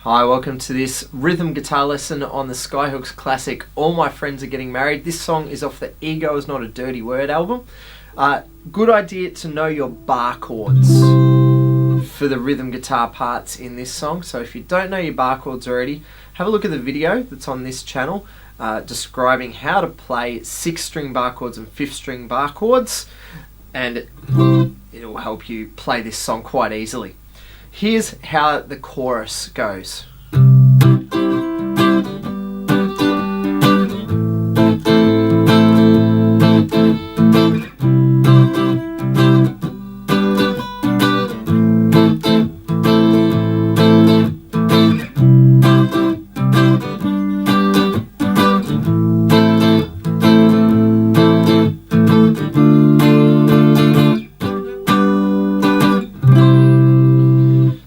Hi, welcome to this rhythm guitar lesson on the Skyhooks classic All My Friends Are Getting Married. This song is off the Ego Is Not a Dirty Word album. Good idea to know your bar chords for the rhythm guitar parts in this song. So if you don't know your bar chords already, have a look at the video that's on this channel describing how to play 6-string bar chords and 5th-string bar chords, and it will help you play this song quite easily. Here's how the chorus goes.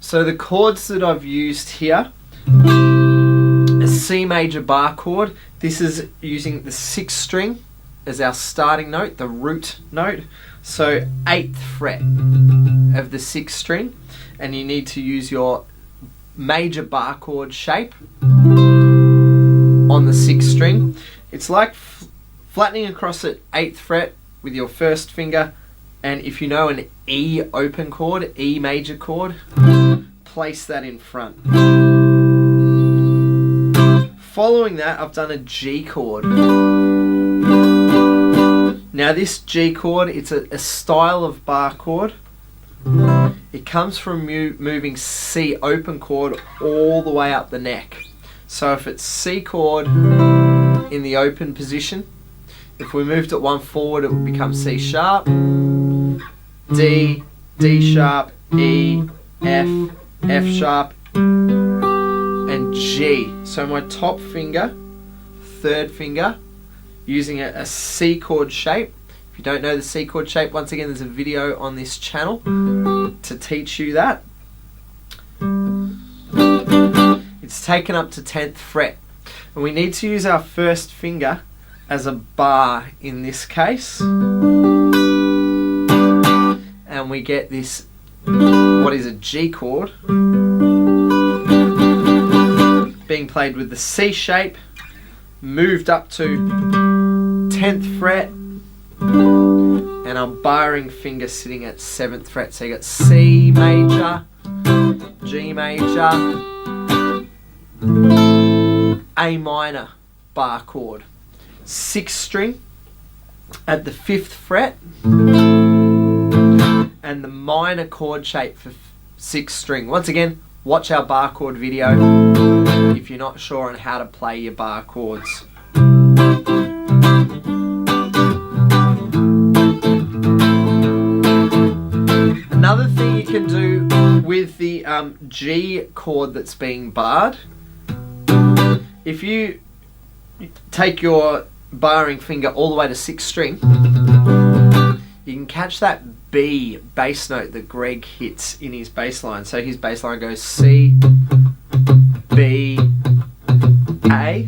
So the chords that I've used here, a C major bar chord. This is using the 6th string as our starting note, the root note. So 8th fret of the 6th string, and you need to use your major bar chord shape on the 6th string. It's like flattening across at 8th fret with your first finger, and if you know an E open chord, E major chord, place that in front. Following that, I've done a G chord. Now this G chord, it's a style of bar chord. It comes from moving C open chord all the way up the neck. So if it's C chord in the open position, if we moved it one forward, it would become C sharp, D, D sharp, E, F, F sharp, and G. So my top finger, third finger, using a C chord shape. If you don't know the C chord shape, once again there's a video on this channel to teach you that. It's taken up to 10th fret. And we need to use our first finger as a bar in this case. And we get this, what is a G chord, being played with the C shape, moved up to 10th fret, and our barring finger sitting at 7th fret. So you got C major, G major, A minor bar chord, 6th string at the 5th fret, and the minor chord shape for 6th string. Once again, watch our bar chord video if you're not sure on how to play your bar chords. Another thing you can do with the G chord that's being barred, if you take your barring finger all the way to 6th string, you can catch that B bass note that Greg hits in his bass line. So his bass line goes C, B, A.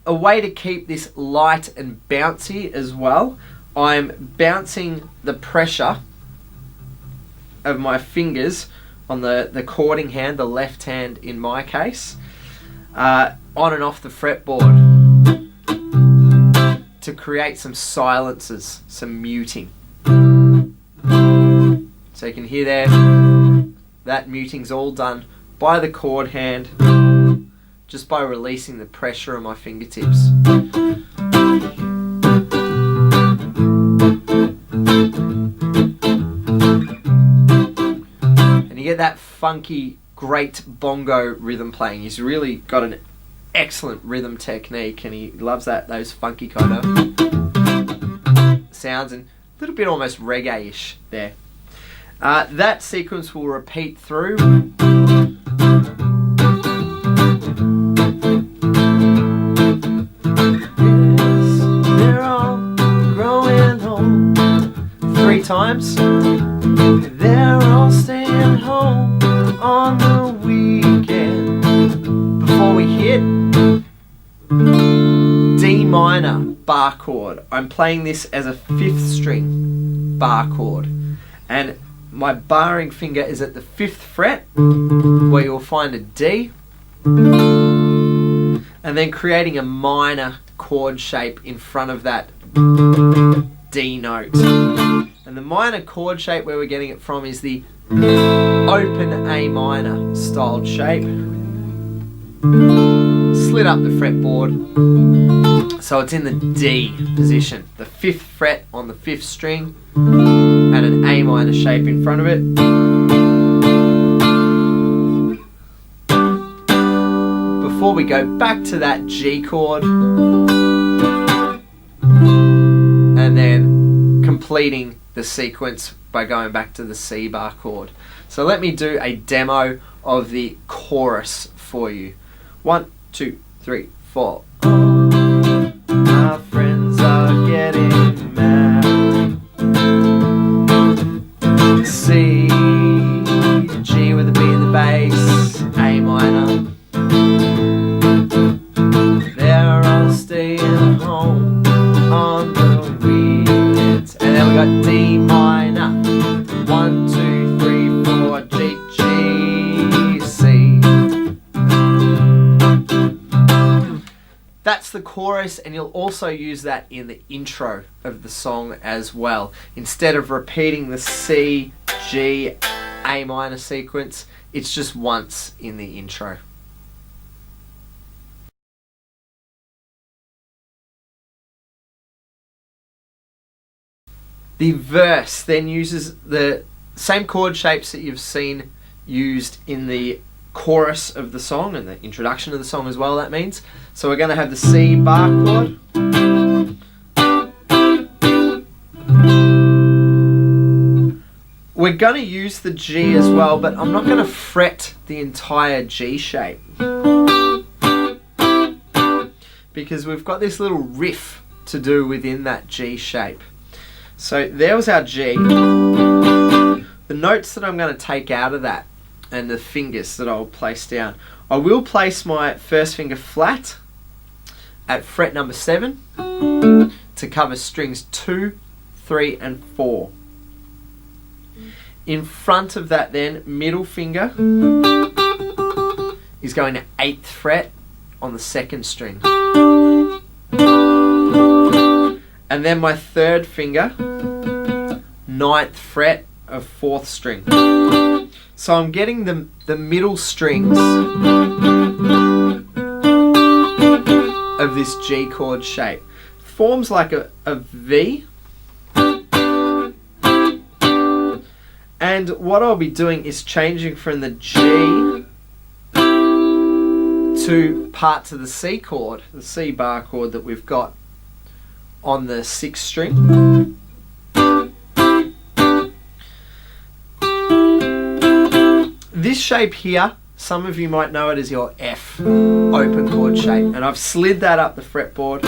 A way to keep this light and bouncy as well, I'm bouncing the pressure of my fingers on the chording hand, the left hand in my case, on and off the fretboard to create some silences, some muting. So you can hear there, that muting's all done by the chord hand, just by releasing the pressure of my fingertips. Get that funky, great bongo rhythm playing. He's really got an excellent rhythm technique, and he loves those funky kind of sounds, and a little bit almost reggae-ish there. That sequence will repeat through. Yes, they're all growing old. 3 times. They're all staying home on the weekend before we hit D minor. bar chord. I'm playing this as a 5th string bar chord, and my barring finger is at the 5th fret, where you'll find a D, and then creating a minor chord shape in front of that D note. And the minor chord shape where we're getting it from is the open A minor styled shape. Slid up the fretboard so it's in the D position, the 5th fret on the 5th string, and an A minor shape in front of it. Before we go back to that G chord, and then completing the sequence by going back to the C bar chord. So let me do a demo of the chorus for you. 1, 2, 3, 4. My friends are getting mad. C, G with a B in the bass, A minor. They're all staying home on the weekends. And then we got D minor. 1, 2, 3, 4, G, G, C. That's the chorus, and you'll also use that in the intro of the song as well. Instead of repeating the C, G, A minor sequence, it's just once in the intro. The verse then uses the same chord shapes that you've seen used in the chorus of the song and the introduction of the song as well, that means. So we're going to have the C bar chord. We're going to use the G as well, but I'm not going to fret the entire G shape, because we've got this little riff to do within that G shape. So there was our G. The notes that I'm going to take out of that and the fingers that I'll place down. I will place my first finger flat at fret number 7 to cover strings 2, 3 and 4. In front of that then, middle finger is going to 8th fret on the 2nd string. And then my 3rd finger, 9th fret of 4th string. So I'm getting the middle strings of this G chord shape. Forms like a V. And what I'll be doing is changing from the G to parts of the C chord, the C bar chord that we've got on the 6th string. This shape here, some of you might know it as your F open chord shape, and I've slid that up the fretboard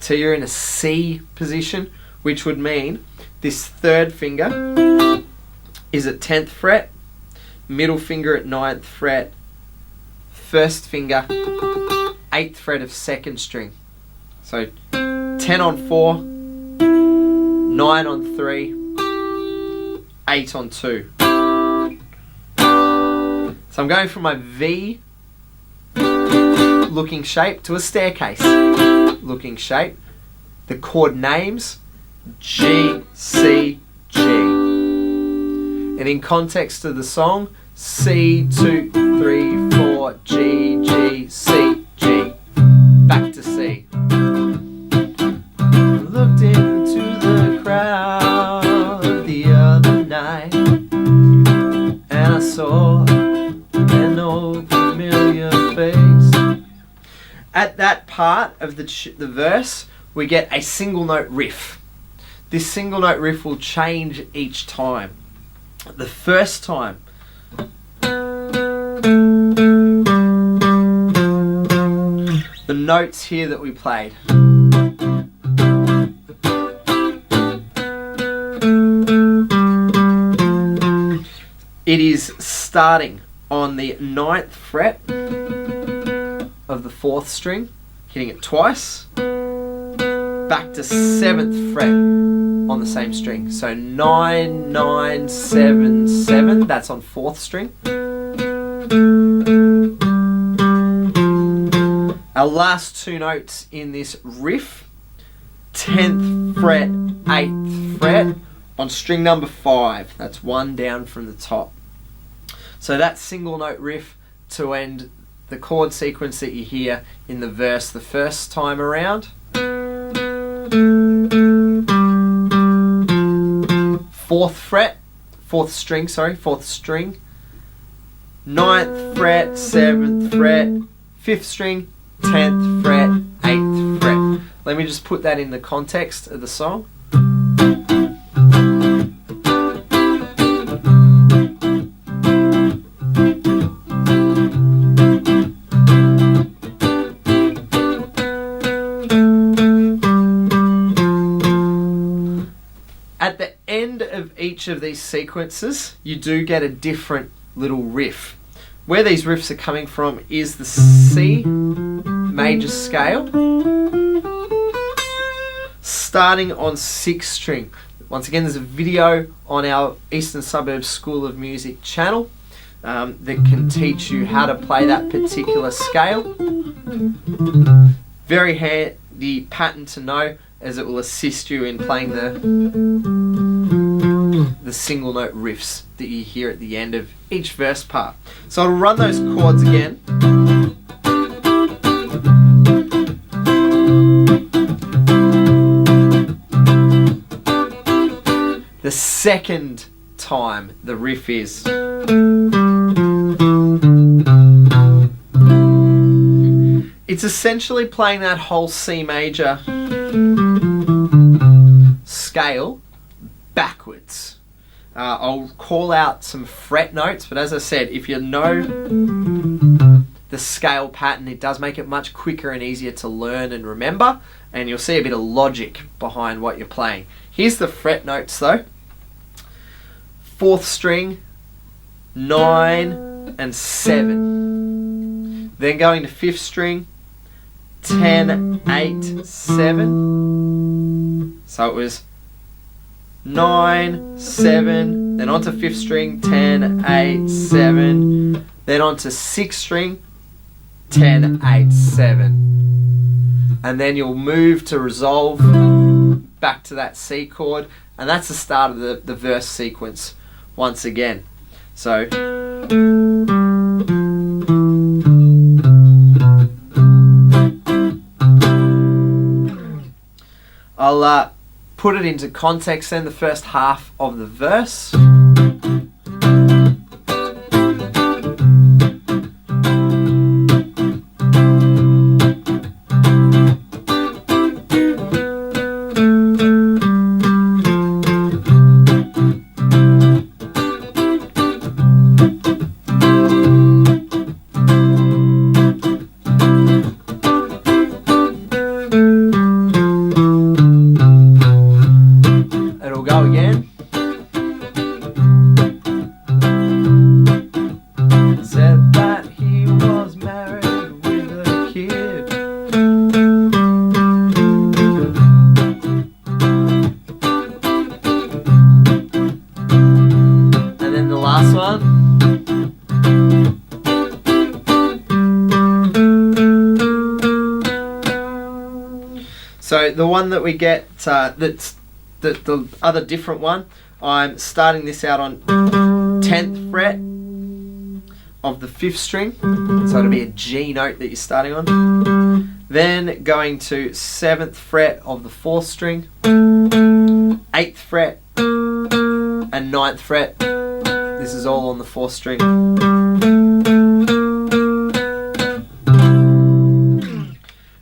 till you're in a C position, which would mean this 3rd finger is at 10th fret, middle finger at 9th fret, 1st finger 8th fret of 2nd string. So 10 on 4, 9 on 3, 8 on 2. So I'm going from my V looking shape to a staircase looking shape. The chord names G, C, G. And in context of the song, C, 2, 3, 4, G, G, C, G. Back to C. Looked into the crowd the other night, and I saw an old familiar face. At that part of the verse, we get a single note riff. This single note riff will change each time. The first time, the notes here that we played, it is starting on the 9th fret of the 4th string, hitting it twice, back to 7th fret on the same string. So 9, 9, 7, 7, that's on 4th string. Our last two notes in this riff, 10th fret, 8th fret on string number 5. That's one down from the top. So that single note riff to end the chord sequence that you hear in the verse the first time around. 4th fret, 4th string, 9th fret, 7th fret, 5th string, 10th fret, 8th fret. Let me just put that in the context of the song. At the end of each of these sequences, you do get a different little riff. Where these riffs are coming from is the C major scale, starting on 6th string. Once again, there's a video on our Eastern Suburbs School of Music channel that can teach you how to play that particular scale. Very handy pattern to know, as it will assist you in playing the single note riffs that you hear at the end of each verse part. So I'll run those chords again. The second time the riff is. It's essentially playing that whole C major scale backwards. I'll call out some fret notes, but as I said, if you know the scale pattern, it does make it much quicker and easier to learn and remember, and you'll see a bit of logic behind what you're playing. Here's the fret notes though. 4th string, 9 and 7. Then going to 5th string, 10, 8, 7. So it was 9, 7, then onto 5th string, 10, 8, 7, then onto 6th string, 10, 8, 7. And then you'll move to resolve back to that C chord, and that's the start of the verse sequence once again. So I'll put it into context then, the first half of the verse. So the one that we get, that's the other different one, I'm starting this out on 10th fret of the 5th string, so it'll be a G note that you're starting on. Then going to 7th fret of the 4th string, 8th fret and 9th fret. This is all on the 4th string.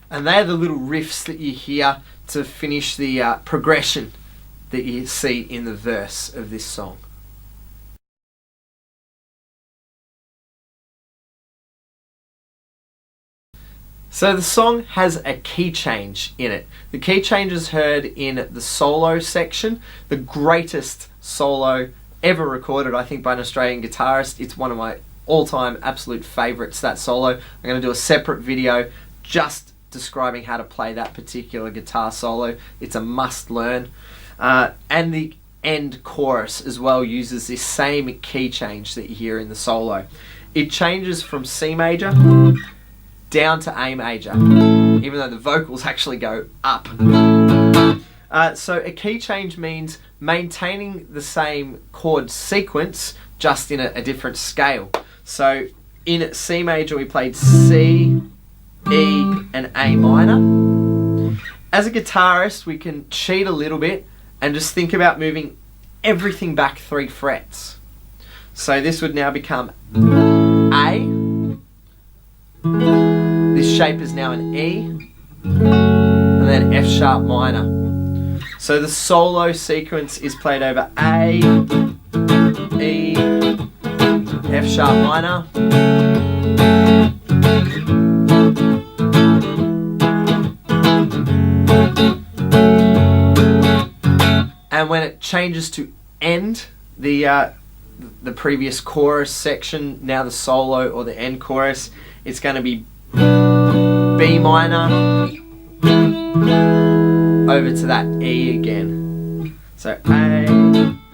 And they're the little riffs that you hear to finish the progression that you see in the verse of this song. So the song has a key change in it. The key change is heard in the solo section, the greatest solo ever recorded, I think, by an Australian guitarist. It's one of my all-time absolute favourites, that solo. I'm going to do a separate video just describing how to play that particular guitar solo. It's a must learn. And the end chorus as well uses this same key change that you hear in the solo. It changes from C major down to A major, even though the vocals actually go up. So a key change means maintaining the same chord sequence, just in a different scale. So in C major we played C, E and A minor. As a guitarist we can cheat a little bit and just think about moving everything back 3 frets. So this would now become A. This shape is now an E, and then F sharp minor. So the solo sequence is played over A, E, F sharp minor, and when it changes to end, the previous chorus section, now the solo or the end chorus, it's going to be B minor over to that E again. So A,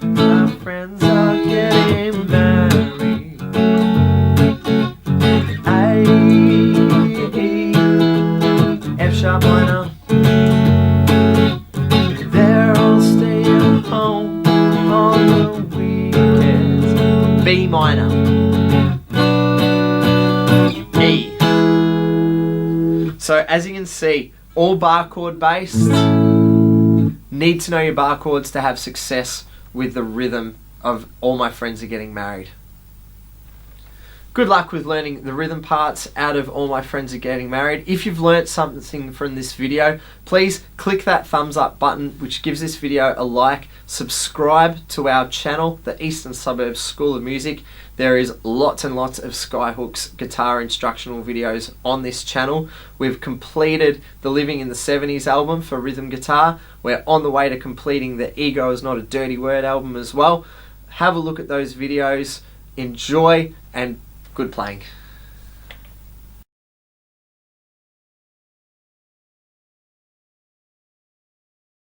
my friends are getting married. A, E, F sharp minor. They're all staying home on the weekends. B minor. E. So as you can see, all bar chord based. Need to know your bar chords to have success with the rhythm of All My Friends Are Getting Married. Good luck with learning the rhythm parts out of All My Friends Are Getting Married. If you've learnt something from this video, please click that thumbs up button, which gives this video a like. Subscribe to our channel, the Eastern Suburbs School of Music. There is lots and lots of Skyhooks guitar instructional videos on this channel. We've completed the Living in the 70s album for rhythm guitar. We're on the way to completing the Ego Is Not a Dirty Word album as well. Have a look at those videos, enjoy, and good playing.